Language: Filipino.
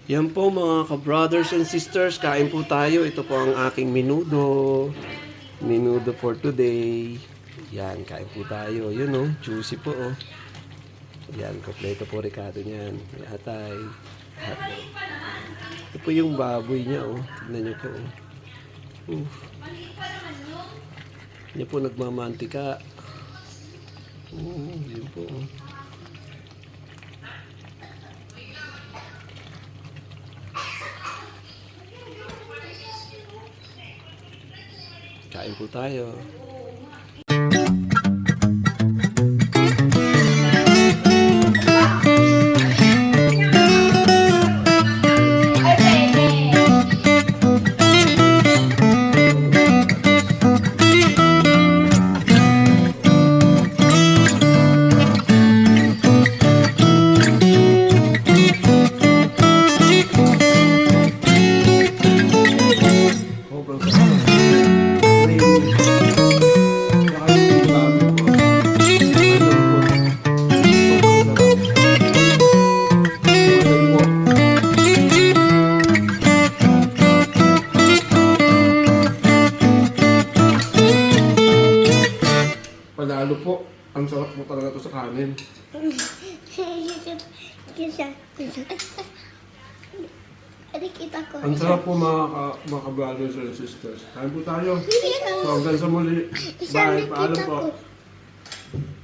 Yan po mga ka-brothers and sisters, kain po tayo. Ito po ang aking menudo. Menudo for today. Yan, kain po tayo. Yun oh, juicy po oh. Yan, kompleto po Ricardo niyan. May atay. Ito po yung baboy niya oh. Tignan niyo po oh. Yan po nagmamantika. Yun po oh. Kain po tayo. Panalo po. Ang sarap mo talaga to sa kanin. Ang sarap po mga brothers and sisters. Kain po tayo. So hanggang sa muli. Bye. Paalam po.